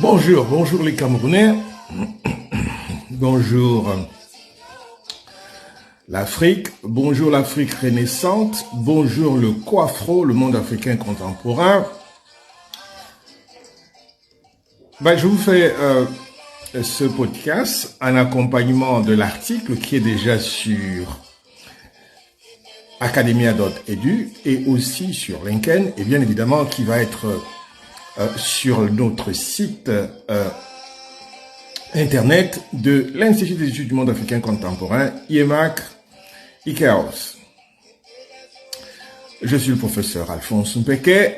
Bonjour les Camerounais, bonjour l'Afrique, bonjour l'Afrique renaissante, bonjour le Coafro, le monde africain contemporain. Je vous fais ce podcast en accompagnement de l'article qui est déjà sur academia.edu et aussi sur LinkedIn et bien évidemment qui va être sur notre site internet de l'Institut des études du monde africain contemporain, IEMAC, ICAOS. Je suis le professeur Alphonse Mpeke,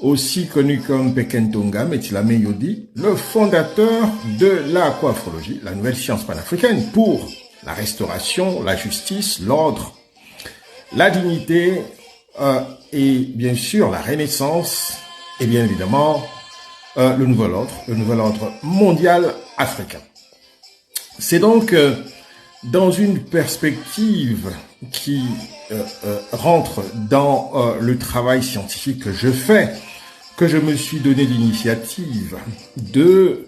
aussi connu comme Pekentonga Metilame Yodi, le fondateur de la coafrologie, la nouvelle science panafricaine pour la restauration, la justice, l'ordre, la dignité et bien sûr la renaissance et bien évidemment le nouvel ordre mondial africain. C'est donc dans une perspective qui rentre dans le travail scientifique que je fais, que je me suis donné l'initiative de,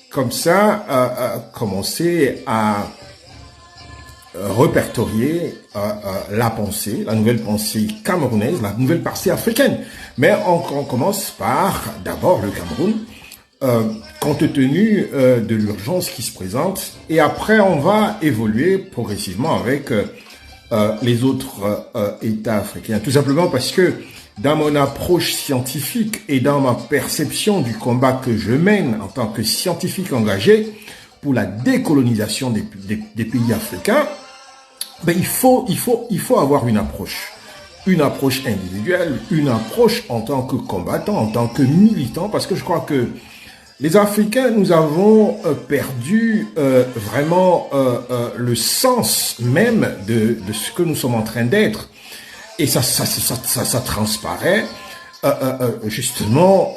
comme ça, commencer à répertorier la pensée, la nouvelle pensée camerounaise, la nouvelle pensée africaine. Mais on commence par d'abord le Cameroun, compte tenu de l'urgence qui se présente, et après on va évoluer progressivement avec les autres États africains. Tout simplement parce que dans mon approche scientifique et dans ma perception du combat que je mène en tant que scientifique engagé pour la décolonisation des pays africains, il faut avoir une approche individuelle, une approche en tant que combattant, en tant que militant, parce que je crois que les Africains, nous avons perdu vraiment le sens même de ce que nous sommes en train d'être. Et ça transparaît justement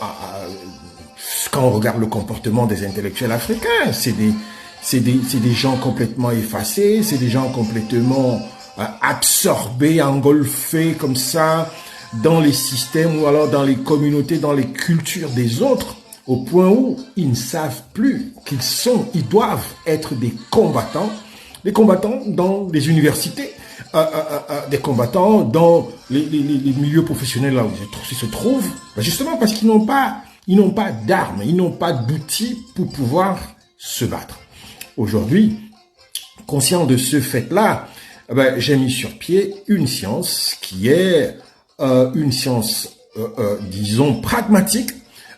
quand on regarde le comportement des intellectuels africains. C'est des gens complètement effacés, c'est des gens complètement absorbés, engolfés comme ça dans les systèmes ou alors dans les communautés, dans les cultures des autres, au point où ils ne savent plus ils doivent être des combattants dans les universités, des combattants dans les milieux professionnels là où ils se trouvent, justement parce qu'ils n'ont pas d'armes, ils n'ont pas d'outils pour pouvoir se battre. Aujourd'hui, conscient de ce fait-là, j'ai mis sur pied une science qui est une science, disons, pragmatique,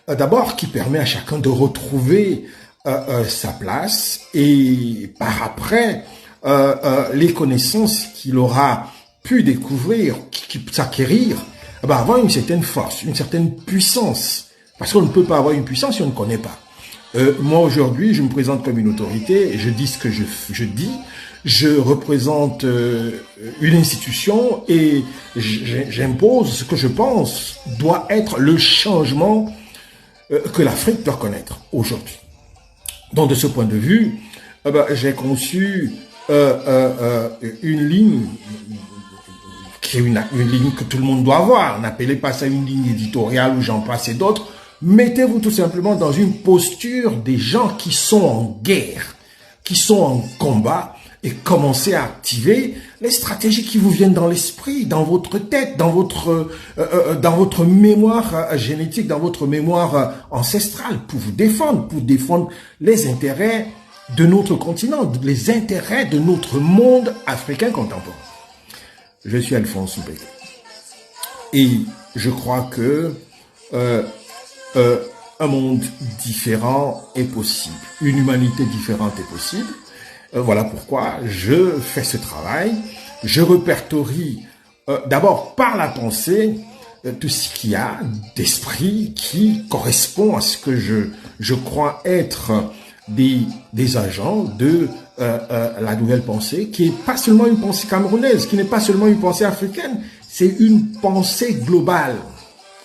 d'abord qui permet à chacun de retrouver sa place et par après, les connaissances qu'il aura pu découvrir, s'acquérir, avoir une certaine force, une certaine puissance. Parce qu'on ne peut pas avoir une puissance si on ne connaît pas. Moi aujourd'hui, je me présente comme une autorité et je dis ce que je dis. Je représente une institution et j'impose ce que je pense doit être le changement que l'Afrique doit connaître aujourd'hui. Donc de ce point de vue, j'ai conçu une ligne qui est une ligne que tout le monde doit avoir. N'appelez pas ça une ligne éditoriale ou j'en passe et d'autres. Mettez-vous tout simplement dans une posture des gens qui sont en guerre, qui sont en combat, et commencez à activer les stratégies qui vous viennent dans l'esprit, dans votre tête, dans votre mémoire génétique, dans votre mémoire ancestrale, pour vous défendre, pour défendre les intérêts de notre continent, les intérêts de notre monde africain contemporain. Je suis Alphonse Mpeke. Et je crois que un monde différent est possible, une humanité différente est possible. Voilà pourquoi je fais ce travail. Je répertorie d'abord par la pensée tout ce qu'il y a d'esprit qui correspond à ce que je crois être des agents de la nouvelle pensée, qui n'est pas seulement une pensée camerounaise, qui n'est pas seulement une pensée africaine, c'est une pensée globale.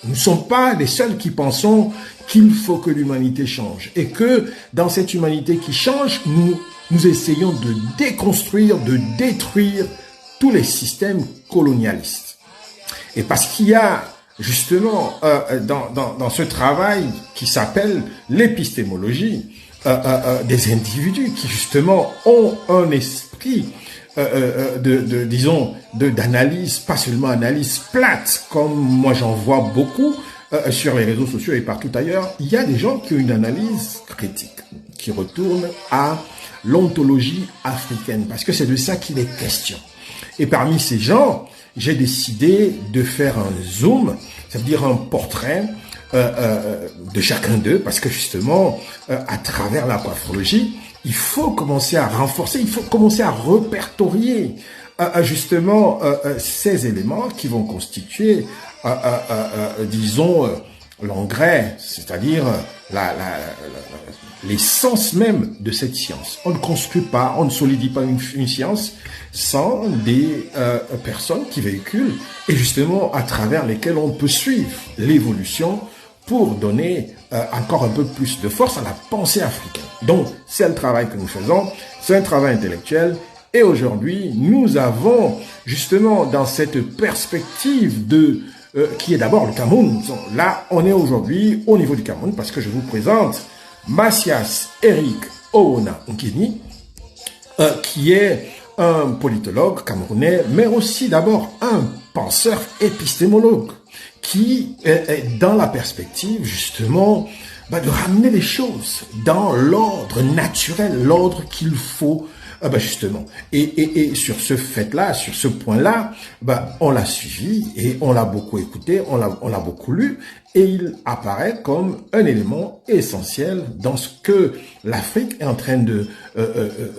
Nous ne sommes pas les seuls qui pensons qu'il faut que l'humanité change et que dans cette humanité qui change, nous essayons de déconstruire, de détruire tous les systèmes colonialistes. Et parce qu'il y a justement dans ce travail qui s'appelle l'épistémologie des individus qui justement ont un esprit disons d'analyse, pas seulement analyse plate comme moi j'en vois beaucoup sur les réseaux sociaux et partout ailleurs. Il y a des gens qui ont une analyse critique qui retourne à l'ontologie africaine parce que c'est de ça qu'il est question. Et parmi ces gens, j'ai décidé de faire un zoom, ça veut dire un portrait de chacun d'eux, parce que justement, à travers la coiffologie, il faut commencer à renforcer, il faut commencer à répertorier justement ces éléments qui vont constituer, disons, l'engrais, c'est-à-dire l'essence même de cette science. On ne construit pas, on ne solidifie pas une science sans des personnes qui véhiculent et justement à travers lesquelles on peut suivre l'évolution pour donner encore un peu plus de force à la pensée africaine. Donc, c'est le travail que nous faisons, c'est un travail intellectuel et aujourd'hui, nous avons justement dans cette perspective de qui est d'abord le Cameroun. Là, on est aujourd'hui au niveau du Cameroun parce que je vous présente Macias Eric Owona Nkini, qui est un politologue camerounais, mais aussi d'abord un penseur épistémologue, qui est dans la perspective justement de ramener les choses dans l'ordre naturel, l'ordre qu'il faut justement. Et sur ce fait-là, sur ce point-là, on l'a suivi et on l'a beaucoup écouté, on l'a beaucoup lu et il apparaît comme un élément essentiel dans ce que l'Afrique est en train de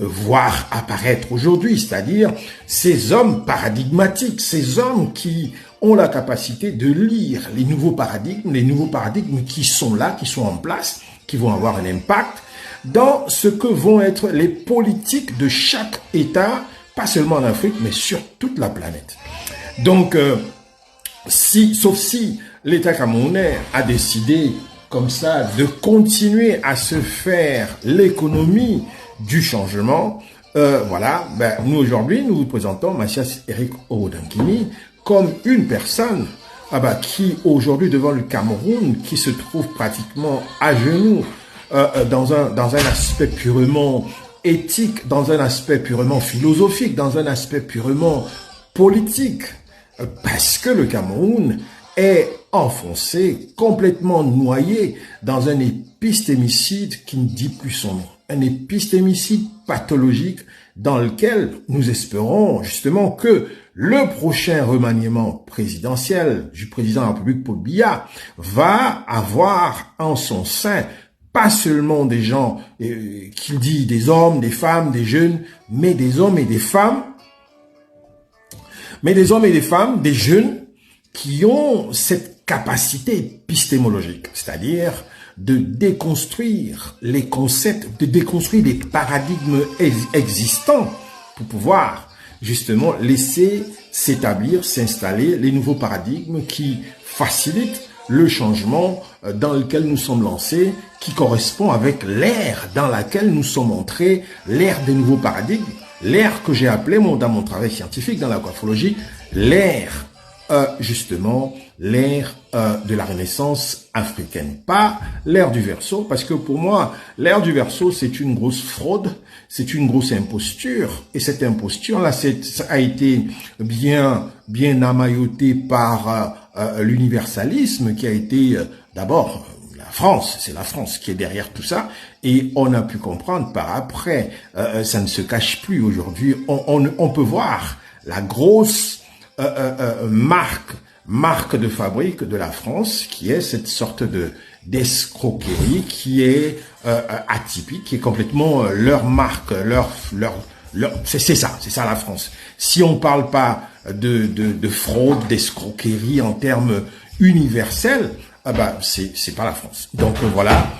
voir apparaître aujourd'hui, c'est-à-dire ces hommes paradigmatiques, ces hommes qui ont la capacité de lire les nouveaux paradigmes qui sont là, qui sont en place, qui vont avoir un impact dans ce que vont être les politiques de chaque État, pas seulement en Afrique, mais sur toute la planète. Donc, sauf si l'État camerounais a décidé comme ça de continuer à se faire l'économie du changement, nous aujourd'hui, nous vous présentons Macias Eric Owona Nkini comme une personne qui aujourd'hui devant le Cameroun, qui se trouve pratiquement à genoux, dans un aspect purement éthique, dans un aspect purement philosophique, dans un aspect purement politique, parce que le Cameroun est enfoncé, complètement noyé dans un épistémicide qui ne dit plus son nom. Un épistémicide pathologique dans lequel nous espérons justement que le prochain remaniement présidentiel du président de la République, Paul Biya, va avoir en son sein pas seulement des gens, qu'il dit des hommes, des femmes, des jeunes, mais des hommes et des femmes, des jeunes qui ont cette capacité épistémologique, c'est-à-dire de déconstruire les concepts, de déconstruire les paradigmes existants pour pouvoir justement laisser s'établir, s'installer les nouveaux paradigmes qui facilitent le changement dans lequel nous sommes lancés, qui correspond avec l'ère dans laquelle nous sommes entrés, l'ère des nouveaux paradigmes, l'ère que j'ai appelée dans mon travail scientifique, dans la coiffologie, l'ère justement, l'ère de la Renaissance africaine. Pas l'ère du Verseau, parce que pour moi, l'ère du Verseau, c'est une grosse fraude, c'est une grosse imposture, et cette imposture-là, ça a été bien amailloté par l'universalisme qui a été d'abord la France, c'est la France qui est derrière tout ça, et on a pu comprendre par après, ça ne se cache plus aujourd'hui, on peut voir la grosse marque de fabrique de la France, qui est cette sorte d'escroquerie qui est atypique, qui est complètement leur marque, c'est ça la France. Si on parle pas de fraude, d'escroquerie en termes universels, c'est pas la France. Donc voilà,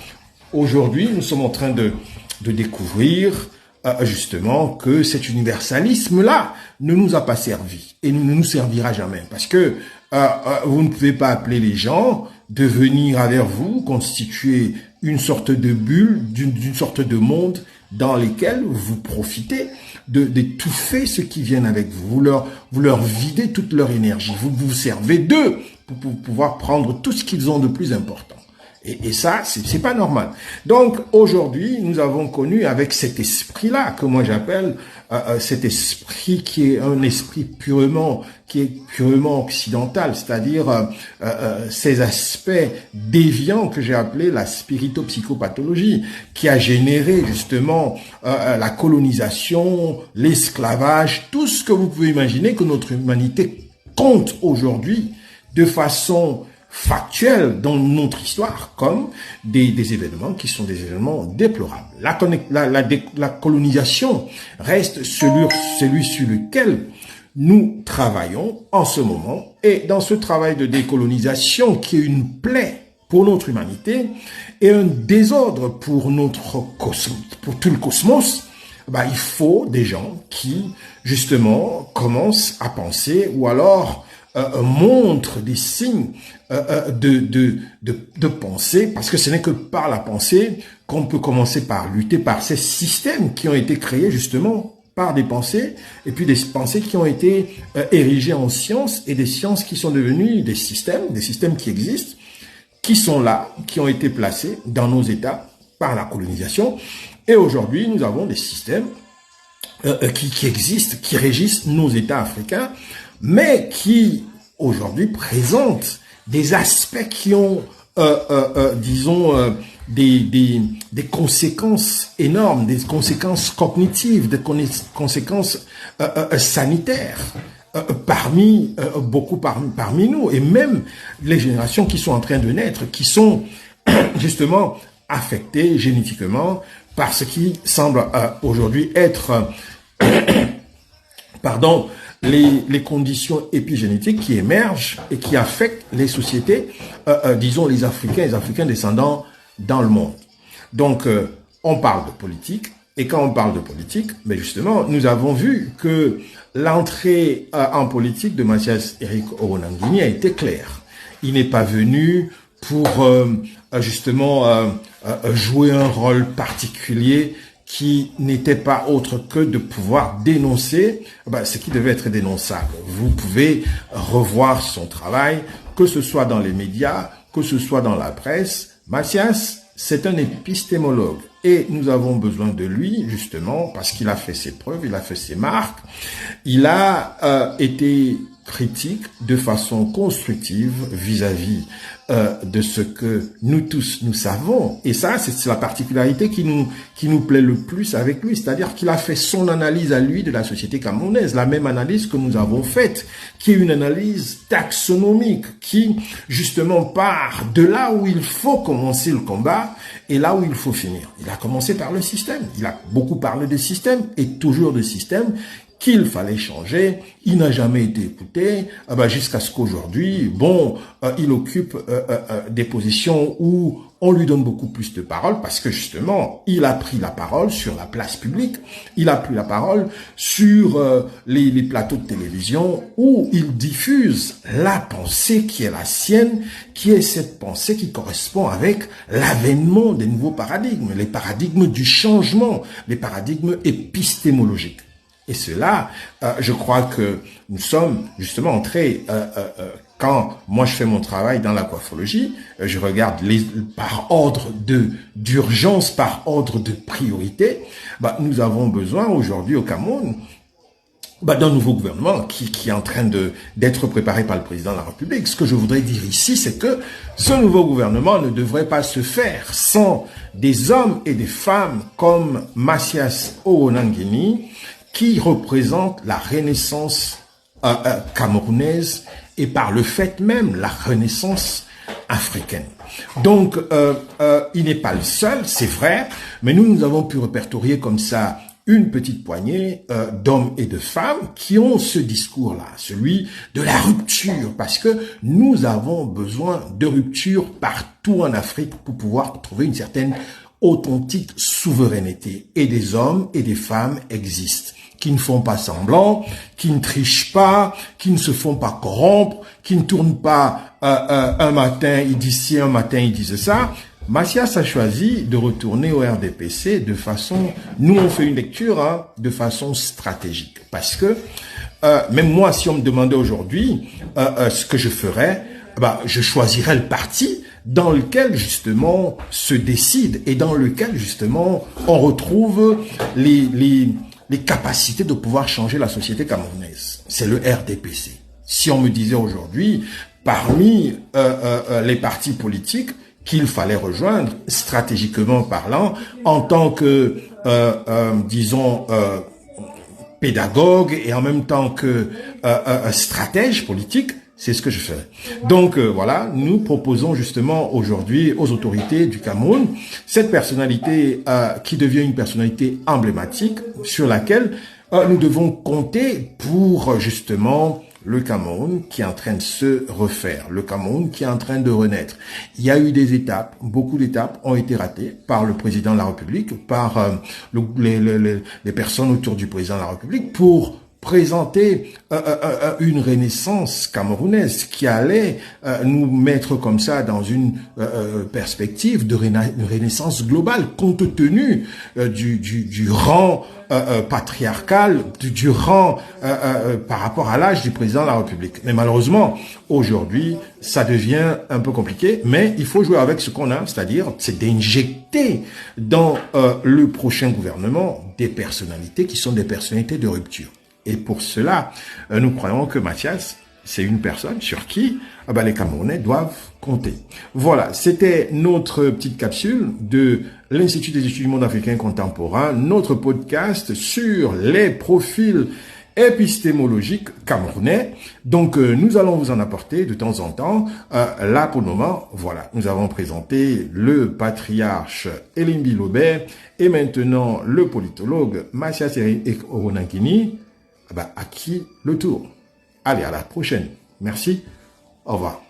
aujourd'hui nous sommes en train de découvrir justement que cet universalisme-là ne nous a pas servi et ne nous servira jamais. Parce que vous ne pouvez pas appeler les gens de venir vers vous, constituer une sorte de bulle, d'une sorte de monde dans lesquels vous profitez d'étouffer ceux qui viennent avec vous. Vous leur videz toute leur énergie. Vous vous servez d'eux pour pouvoir prendre tout ce qu'ils ont de plus important. Et ça, c'est pas normal. Donc, aujourd'hui, nous avons connu avec cet esprit-là, que moi j'appelle cet esprit qui est un esprit purement occidental, c'est-à-dire ces aspects déviants que j'ai appelé la spirito-psychopathologie, qui a généré justement la colonisation, l'esclavage, tout ce que vous pouvez imaginer que notre humanité compte aujourd'hui de façon factuels dans notre histoire comme des événements qui sont des événements déplorables. La colonisation reste celui sur lequel nous travaillons en ce moment, et dans ce travail de décolonisation qui est une plaie pour notre humanité et un désordre pour pour tout le cosmos, il faut des gens qui justement commencent à penser ou alors montre des signes de pensée, parce que ce n'est que par la pensée qu'on peut commencer par lutter par ces systèmes qui ont été créés justement par des pensées, et puis des pensées qui ont été érigées en sciences, et des sciences qui sont devenues des systèmes qui existent, qui sont là, qui ont été placés dans nos États par la colonisation, et aujourd'hui nous avons des systèmes qui existent, qui régissent nos États africains, mais qui, aujourd'hui, présentent des aspects qui ont, des conséquences énormes, des conséquences cognitives, des conséquences sanitaires, parmi nous, et même les générations qui sont en train de naître, qui sont justement affectées génétiquement par ce qui semble aujourd'hui être les conditions épigénétiques qui émergent et qui affectent les sociétés, disons les Africains descendants dans le monde. Donc, on parle de politique, et quand on parle de politique, mais justement, nous avons vu que l'entrée en politique de Mathias Eric Oronangini a été claire. Il n'est pas venu pour justement jouer un rôle particulier qui n'était pas autre que de pouvoir dénoncer ce qui devait être dénonçable. Vous pouvez revoir son travail, que ce soit dans les médias, que ce soit dans la presse. Mathias, c'est un épistémologue, et nous avons besoin de lui justement parce qu'il a fait ses preuves, il a fait ses marques, il a été critique de façon constructive vis-à-vis de ce que nous tous nous savons, et ça c'est la particularité qui nous plaît le plus avec lui, c'est-à-dire qu'il a fait son analyse à lui de la société camerounaise, la même analyse que nous avons faite, qui est une analyse taxonomique, qui justement part de là où il faut commencer le combat et là où il faut finir. Il a commencé par le système, il a beaucoup parlé de système et toujours de système qu'il fallait changer. Il n'a jamais été écouté jusqu'à ce qu'aujourd'hui, il occupe des positions où on lui donne beaucoup plus de parole parce que justement, il a pris la parole sur la place publique, il a pris la parole sur les plateaux de télévision où il diffuse la pensée qui est la sienne, qui est cette pensée qui correspond avec l'avènement des nouveaux paradigmes, les paradigmes du changement, les paradigmes épistémologiques. Et cela, je crois que nous sommes justement entrés, quand moi je fais mon travail dans la coiffologie, je regarde par ordre d'urgence, par ordre de priorité, nous avons besoin aujourd'hui au Cameroun d'un nouveau gouvernement qui est en train d'être préparé par le président de la République. Ce que je voudrais dire ici, c'est que ce nouveau gouvernement ne devrait pas se faire sans des hommes et des femmes comme Mathias Oronangini, qui représente la renaissance camerounaise et par le fait même la renaissance africaine. Donc, il n'est pas le seul, c'est vrai, mais nous avons pu répertorier comme ça une petite poignée d'hommes et de femmes qui ont ce discours-là, celui de la rupture, parce que nous avons besoin de rupture partout en Afrique pour pouvoir trouver une certaine authentique souveraineté. Et des hommes et des femmes existent, qui ne font pas semblant, qui ne trichent pas, qui ne se font pas corrompre, qui ne tournent pas un matin ils disent ci, un matin ils disent ça. Mathias a choisi de retourner au RDPC de façon, nous on fait une lecture de façon stratégique. Parce que même moi, si on me demandait aujourd'hui ce que je ferais, je choisirais le parti dans lequel justement se décide et dans lequel justement on retrouve les capacités de pouvoir changer la société camerounaise. C'est le RDPC. Si on me disait aujourd'hui, parmi les partis politiques qu'il fallait rejoindre, stratégiquement parlant, en tant que, disons, pédagogue et en même temps que stratège politique, c'est ce que je fais. Donc voilà, nous proposons justement aujourd'hui aux autorités du Cameroun cette personnalité qui devient une personnalité emblématique sur laquelle nous devons compter pour justement le Cameroun qui est en train de se refaire, le Cameroun qui est en train de renaître. Il y a eu des étapes, beaucoup d'étapes ont été ratées par le président de la République, par les personnes autour du président de la République pour présenter une renaissance camerounaise qui allait nous mettre comme ça dans une perspective de renaissance globale compte tenu du rang patriarcal, du rang par rapport à l'âge du président de la République. Mais malheureusement, aujourd'hui, ça devient un peu compliqué, mais il faut jouer avec ce qu'on a, c'est-à-dire c'est d'injecter dans le prochain gouvernement des personnalités qui sont des personnalités de rupture. Et pour cela, nous croyons que Mathias, c'est une personne sur qui les Camerounais doivent compter. Voilà, c'était notre petite capsule de l'Institut des études du monde africain contemporain, notre podcast sur les profils épistémologiques camerounais. Donc, nous allons vous en apporter de temps en temps. Là, pour le moment, voilà, nous avons présenté le patriarche Elimbi Lobert et maintenant le politologue Mathias Oronankini. À qui le tour? Allez, à la prochaine. Merci. Au revoir.